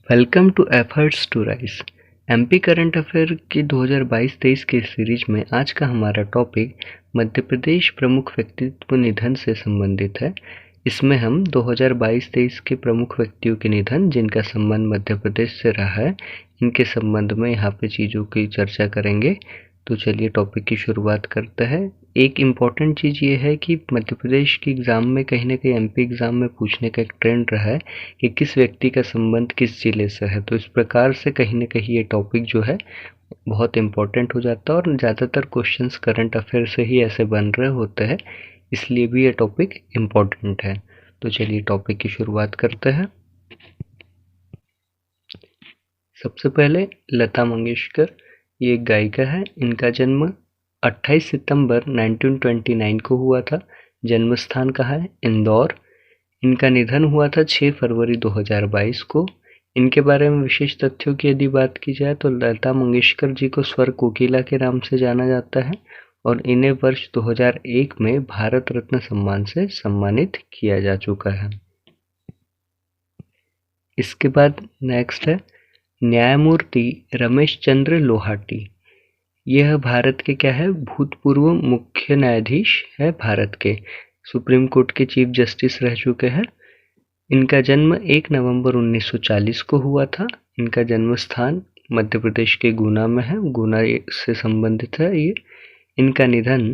Welcome to efforts to rise. MP current affair की 2022-23 के series में आज का हमारा टॉपिक मध्य प्रदेश प्रमुख व्यक्तित्व निधन से संबंधित है। इसमें हम 2022-23 के प्रमुख व्यक्तियों के निधन जिनका संबंध मध्य प्रदेश से रहा है, इनके संबंध में यहाँ पे चीज़ों की चर्चा करेंगे। तो चलिए टॉपिक की शुरुआत करते हैं। एक इम्पॉर्टेंट चीज़ ये है कि मध्य प्रदेश के एग्ज़ाम में कहीं ना कहीं एमपी एग्ज़ाम में पूछने का एक ट्रेंड रहा है कि किस व्यक्ति का संबंध किस जिले से है। तो इस प्रकार से कहीं ना कहीं ये टॉपिक जो है बहुत इम्पोर्टेंट हो जाता है और ज़्यादातर क्वेश्चंस करंट अफेयर से ही ऐसे बन रहे होते हैं, इसलिए भी ये टॉपिक इम्पोर्टेंट है। तो चलिए टॉपिक की शुरुआत करते हैं। सबसे पहले लता मंगेशकर, ये एक गायिका है। इनका जन्म 28 सितंबर 1929 को हुआ था। जन्म स्थान कहाँ है? इंदौर। इनका निधन हुआ था 6 फरवरी 2022 को। इनके बारे में विशेष तथ्यों की यदि बात की जाए तो लता मंगेशकर जी को स्वर कोकिला के नाम से जाना जाता है और इन्हें वर्ष 2001 में भारत रत्न सम्मान से सम्मानित किया जा चुका है। इसके बाद नेक्स्ट है न्यायमूर्ति रमेश चंद्र लोहाटी। यह भारत के क्या है? भूतपूर्व मुख्य न्यायाधीश है भारत के। सुप्रीम कोर्ट के चीफ जस्टिस रह चुके हैं। इनका जन्म 1 नवंबर 1940 को हुआ था। इनका जन्म स्थान मध्य प्रदेश के गुना में है। गुना से संबंधित है ये। इनका निधन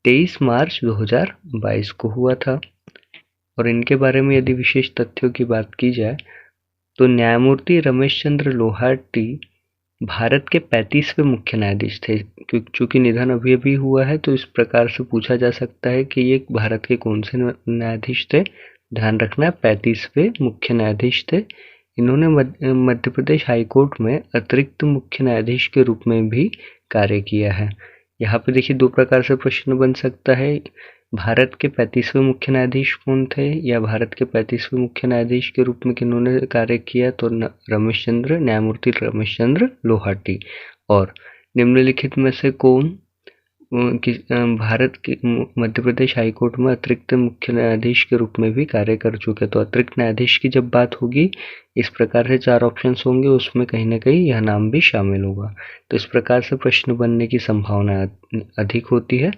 23 मार्च 2022 को हुआ था। और इनके बारे में यदि विशेष तथ्यों की बात की जाए तो न्यायमूर्ति रमेश चंद्र लोहाटी भारत के 35वें मुख्य न्यायाधीश थे। चूंकि निधन अभी अभी हुआ है तो इस प्रकार से पूछा जा सकता है कि ये भारत के कौन से न्यायाधीश थे। ध्यान रखना, 35वें मुख्य न्यायाधीश थे। इन्होंने मध्य प्रदेश हाईकोर्ट में अतिरिक्त मुख्य न्यायाधीश के रूप में भी कार्य किया है। यहाँ पे देखिए दो प्रकार से प्रश्न बन सकता है, भारत के 35वें मुख्य न्यायाधीश कौन थे या भारत के 35वें मुख्य न्यायाधीश के रूप में किन्होंने कार्य किया, तो न्यायमूर्ति रमेश चंद्र लोहाटी। और निम्नलिखित में से कौन भारत के मध्य प्रदेश हाईकोर्ट में अतिरिक्त मुख्य न्यायाधीश के रूप में भी कार्य कर चुके। तो अतिरिक्त न्यायाधीश की जब बात होगी इस प्रकार से 4 ऑप्शंस होंगे, उसमें कहीं ना कहीं यह नाम भी शामिल होगा। तो इस प्रकार से प्रश्न बनने की संभावना अधिक होती है।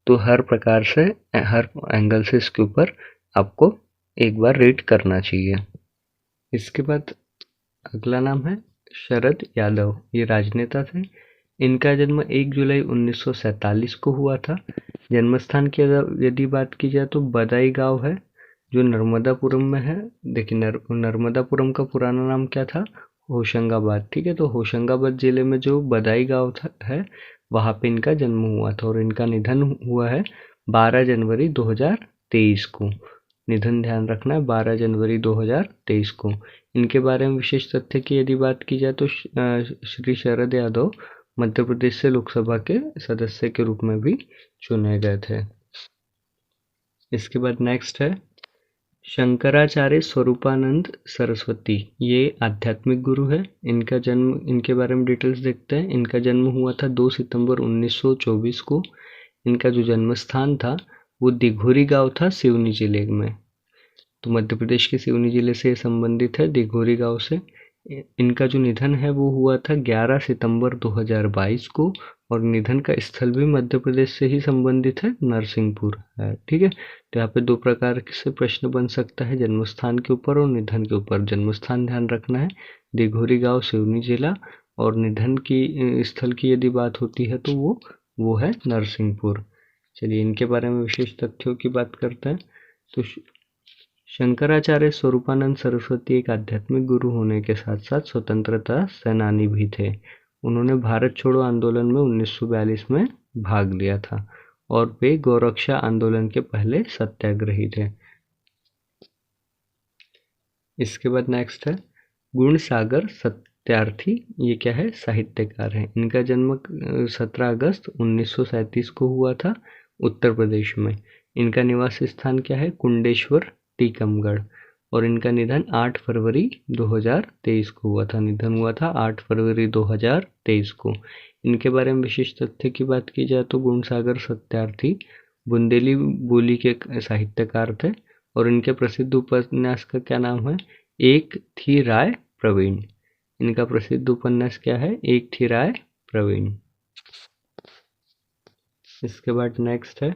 तो हर प्रकार से हर एंगल से इसके ऊपर आपको एक बार रीड करना चाहिए। इसके बाद अगला नाम है शरद यादव। ये राजनेता थे। इनका जन्म 1 जुलाई 1947 को हुआ था। जन्म स्थान की यदि बात की जाए तो बदाई गांव है जो नर्मदापुरम में है। देखिए नर्मदापुरम का पुराना नाम क्या था? होशंगाबाद। ठीक है, तो होशंगाबाद जिले में जो बदाई गांव है वहाँ पे इनका जन्म हुआ था और इनका निधन हुआ है 12 जनवरी 2023 को। निधन ध्यान रखना है 12 जनवरी 2023 को। इनके बारे में विशेष तथ्य की यदि बात की जाए तो श्री शरद यादव मध्य प्रदेश से लोकसभा के सदस्य के रूप में भी चुने गए थे। इसके बाद नेक्स्ट है शंकराचार्य स्वरूपानंद सरस्वती। ये आध्यात्मिक गुरु है। इनका जन्म, इनके बारे में डिटेल्स देखते हैं। इनका जन्म हुआ था 2 सितंबर 1924 को। इनका जो जन्म स्थान था वो दिघोरी गांव था, सिवनी जिले में। तो मध्य प्रदेश के सिवनी जिले से संबंधित है, दिघोरी गांव से। इनका जो निधन है वो हुआ था 11 सितंबर 2022 को और निधन का स्थल भी मध्य प्रदेश से ही संबंधित है, नरसिंहपुर है। ठीक है, तो यहाँ पे दो प्रकार से प्रश्न बन सकता है, जन्म स्थान के ऊपर और निधन के ऊपर। जन्म स्थान ध्यान रखना है दिघोरी गांव, सिवनी जिला, और निधन की स्थल की यदि बात होती है तो वो है नरसिंहपुर। चलिए इनके बारे में विशेष तथ्यों की बात करते हैं। तो शंकराचार्य स्वरूपानंद सरस्वती एक आध्यात्मिक गुरु होने के साथ साथ स्वतंत्रता सेनानी भी थे। उन्होंने भारत छोड़ो आंदोलन में 1942 में भाग लिया था और वे गौरक्षा आंदोलन के पहले सत्याग्रही थे। इसके बाद नेक्स्ट है गुणसागर सत्यार्थी। ये क्या है? साहित्यकार है। इनका जन्म 17 अगस्त 1937 को हुआ था, उत्तर प्रदेश में। इनका निवास स्थान क्या है? कुंडेश्वर, टीकमगढ़। और इनका निधन 8 फरवरी 2023 को हुआ था। निधन हुआ था 8 फरवरी 2023 को। इनके बारे में विशेष तथ्य की बात की जाए तो गुणसागर सत्यार्थी बुंदेली बोली के साहित्यकार थे और इनके प्रसिद्ध उपन्यास का क्या नाम है? एक थी राय प्रवीण। इनका प्रसिद्ध उपन्यास क्या है? एक थी राय प्रवीण। इसके बाद नेक्स्ट है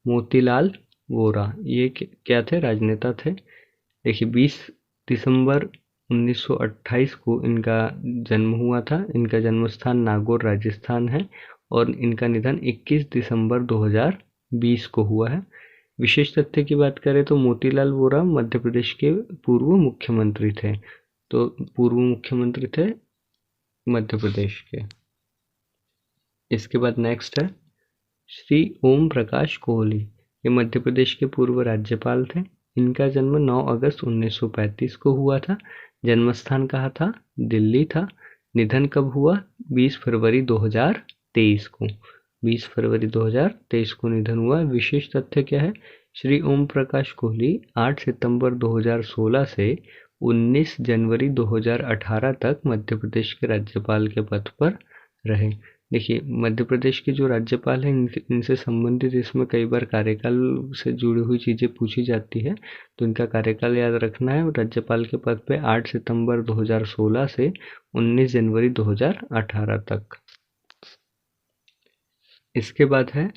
मोतीलाल वोरा। ये क्या थे? राजनेता थे। देखिए 20 दिसंबर 1928 को इनका जन्म हुआ था। इनका जन्म स्थान नागौर राजस्थान है और इनका निधन 21 दिसंबर 2020 को हुआ है। विशेष तथ्य की बात करें तो मोतीलाल वोरा मध्य प्रदेश के पूर्व मुख्यमंत्री थे। तो पूर्व मुख्यमंत्री थे मध्य प्रदेश के। इसके बाद नेक्स्ट है श्री ओम प्रकाश कोहली। ये मध्य प्रदेश के पूर्व राज्यपाल थे। इनका जन्म 9 अगस्त 1935 को हुआ था। जन्म स्थान कहाँ था? दिल्ली था। निधन कब हुआ? 20 फरवरी 2023 को। 20 फरवरी 2023 को निधन हुआ। विशेष तथ्य क्या है? श्री ओम प्रकाश कोहली 8 सितंबर 2016 से 19 जनवरी 2018 तक मध्य प्रदेश के राज्यपाल के पद पर रहे। देखिए मध्य प्रदेश के जो राज्यपाल हैं इनसे संबंधित इसमें कई बार कार्यकाल से जुड़ी हुई चीज़ें पूछी जाती है, तो इनका कार्यकाल याद रखना है। राज्यपाल के पद पे 8 सितंबर 2016 से 19 जनवरी 2018 तक। इसके बाद है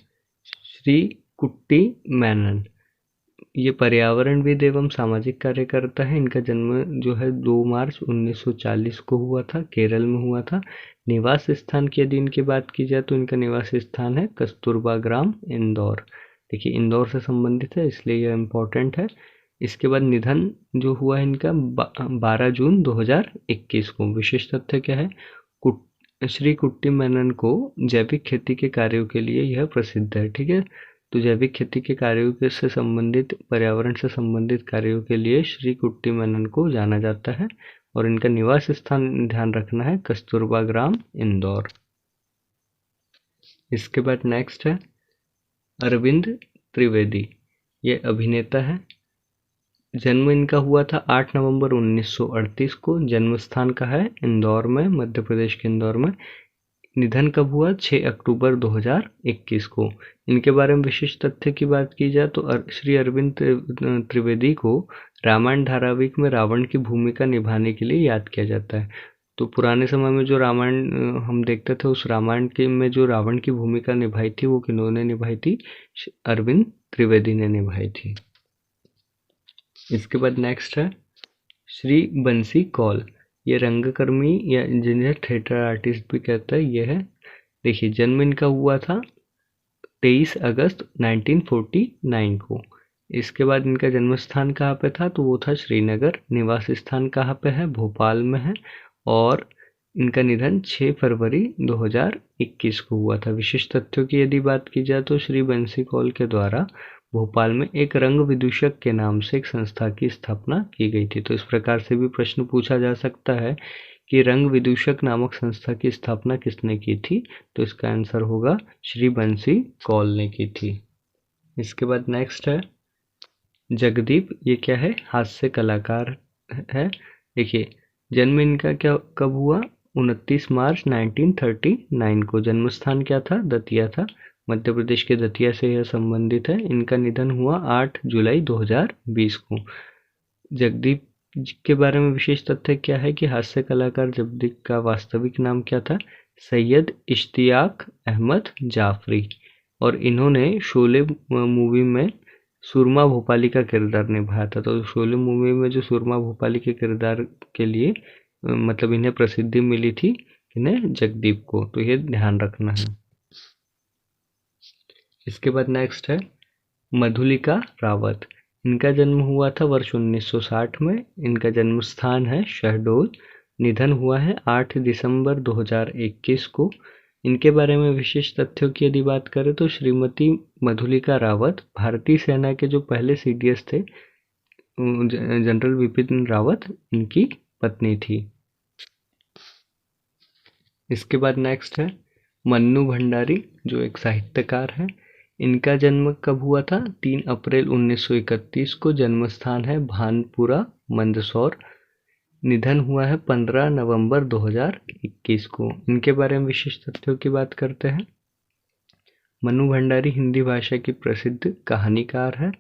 श्री कुट्टी मैनन। ये पर्यावरणविद एवं सामाजिक कार्यकर्ता है। इनका जन्म जो है 2 मार्च 1940 को हुआ था। केरल में हुआ था। निवास स्थान की यदि इनकी बात की जाए तो इनका निवास स्थान है कस्तूरबा ग्राम, इंदौर। देखिए इंदौर से संबंधित है इसलिए यह इम्पोर्टेंट है। इसके बाद निधन जो हुआ है इनका 12 जून 2021 को। विशेष तथ्य क्या है? श्री कुट्टी मेनन को जैविक खेती के कार्यों के लिए यह प्रसिद्ध है। ठीक है, तो जैविक खेती के कार्यों से संबंधित, पर्यावरण से संबंधित कार्यों के लिए श्री कुट्टी मेनन को जाना जाता है और इनका निवास स्थान ध्यान रखना है कस्तूरबा ग्राम, इंदौर। इसके बाद नेक्स्ट है अरविंद त्रिवेदी। ये अभिनेता है। जन्म इनका हुआ था 8 नवंबर 1938 को। जन्म स्थान का है इंदौर में, मध्य प्रदेश के इंदौर में। निधन कब हुआ? 6 अक्टूबर 2021 को। इनके बारे में विशेष तथ्य की बात की जाए तो श्री अरविंद त्रिवेदी को रामायण धारावाहिक में रावण की भूमिका निभाने के लिए याद किया जाता है। तो पुराने समय में जो रामायण हम देखते थे, उस रामायण के में जो रावण की भूमिका निभाई थी वो किन्होंने निभाई थी? अरविंद त्रिवेदी ने निभाई थी। इसके बाद नेक्स्ट है श्री बंसी कौल। ये रंगकर्मी या जिन्हें थिएटर आर्टिस्ट भी कहता है ये है। देखिए जन्म इनका हुआ था 23 अगस्त 1949 को। इसके बाद इनका जन्म स्थान कहाँ पे था? तो वो था श्रीनगर। निवास स्थान कहाँ पे है? भोपाल में है। और इनका निधन 6 फरवरी 2021 को हुआ था। विशेष तथ्यों की यदि बात की जाए तो श्री बंसी कौल के द्वारा भोपाल में एक रंग विदूषक के नाम से एक संस्था की स्थापना की गई थी। तो इस प्रकार से भी प्रश्न पूछा जा सकता है कि रंग विदूषक नामक संस्था की स्थापना किसने की थी? तो इसका आंसर होगा श्री बंसी कौल ने की थी। इसके बाद नेक्स्ट है जगदीप। ये क्या है? हास्य कलाकार है। देखिए जन्म इनका कब हुआ? 29 मार्च 1939 को। जन्म स्थान क्या था? दतिया था। मध्य प्रदेश के दतिया से यह संबंधित है। इनका निधन हुआ 8 जुलाई 2020 को। जगदीप के बारे में विशेष तथ्य क्या है कि हास्य कलाकार जगदीप का वास्तविक नाम क्या था? सैयद इश्तियाक अहमद जाफरी। और इन्होंने शोले मूवी में सुरमा भोपाली का किरदार निभाया था। तो शोले मूवी में जो सुरमा भोपाली के किरदार के लिए मतलब इन्हें प्रसिद्धि मिली थी, इन्हें जगदीप को। तो ये ध्यान रखना है। इसके बाद नेक्स्ट है मधुलिका रावत। इनका जन्म हुआ था वर्ष 1960 में। इनका जन्म स्थान है शहडोल। निधन हुआ है 8 दिसंबर 2021 को। इनके बारे में विशेष तथ्यों की यदि बात करें तो श्रीमती मधुलिका रावत भारतीय सेना के जो पहले सीडीएस थे जनरल विपिन रावत, इनकी पत्नी थी। इसके बाद नेक्स्ट है मन्नू भंडारी जो एक साहित्यकार है। इनका जन्म कब हुआ था? 3 अप्रैल 1931 को। जन्म स्थान है भानपुरा, मंदसौर। निधन हुआ है 15 नवंबर 2021 को। इनके बारे में विशेष तथ्यों की बात करते हैं। मन्नू भंडारी हिंदी भाषा की प्रसिद्ध कहानीकार है।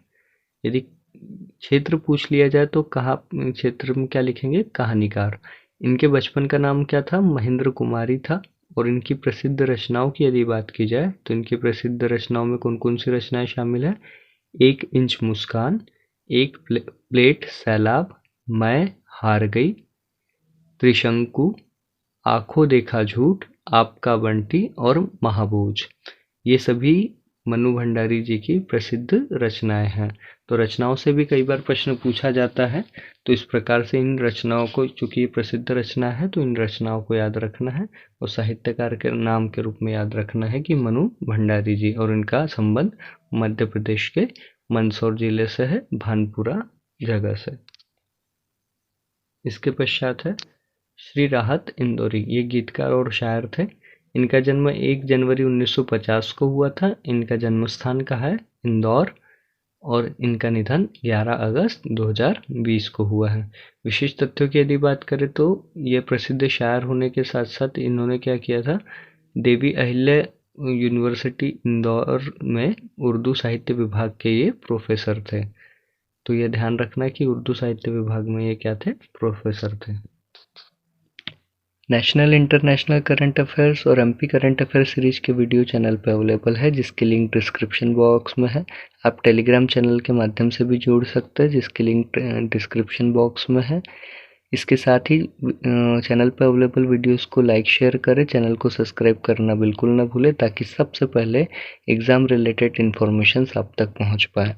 यदि क्षेत्र पूछ लिया जाए तो क्षेत्र में क्या लिखेंगे? कहानीकार। इनके बचपन का नाम क्या था? महेंद्र कुमारी था। और इनकी प्रसिद्ध रचनाओं की यदि बात की जाए तो इनकी प्रसिद्ध रचनाओं में कौन कौन सी रचनाएं शामिल है? 1 इंच मुस्कान, एक प्लेट सैलाब, मैं हार गई, त्रिशंकु, आंखों देखा झूठ, आपका बंटी और महाबोझ। ये सभी मनु भंडारी जी की प्रसिद्ध रचनाएं हैं। तो रचनाओं से भी कई बार प्रश्न पूछा जाता है। तो इस प्रकार से इन रचनाओं को, चूंकि ये प्रसिद्ध रचना है तो इन रचनाओं को याद रखना है और साहित्यकार के नाम के रूप में याद रखना है कि मनु भंडारी जी, और इनका संबंध मध्य प्रदेश के मंदसौर जिले से है, भानपुरा जगह से। इसके पश्चात है श्री राहत इंदौरी। ये गीतकार और शायर थे। इनका जन्म 1 जनवरी 1950 को हुआ था। इनका जन्म स्थान कहाँ है? इंदौर। और इनका निधन 11 अगस्त 2020 को हुआ है। विशिष्ट तथ्यों की यदि बात करें तो ये प्रसिद्ध शायर होने के साथ साथ इन्होंने क्या किया था? देवी अहिल्या यूनिवर्सिटी इंदौर में उर्दू साहित्य विभाग के ये प्रोफेसर थे। तो ये ध्यान रखना कि उर्दू साहित्य विभाग में ये क्या थे? प्रोफेसर थे। नेशनल इंटरनेशनल करंट अफेयर्स और एमपी करंट अफेयर सीरीज के वीडियो चैनल पर अवेलेबल है, जिसकी लिंक डिस्क्रिप्शन बॉक्स में है। आप टेलीग्राम चैनल के माध्यम से भी जुड़ सकते हैं, जिसकी लिंक डिस्क्रिप्शन बॉक्स में है। इसके साथ ही चैनल पर अवेलेबल वीडियोस को लाइक शेयर करें, चैनल को सब्सक्राइब करना बिल्कुल ना भूलें, ताकि सबसे पहले एग्ज़ाम रिलेटेड इन्फॉर्मेशन आप तक पहुंच पाए।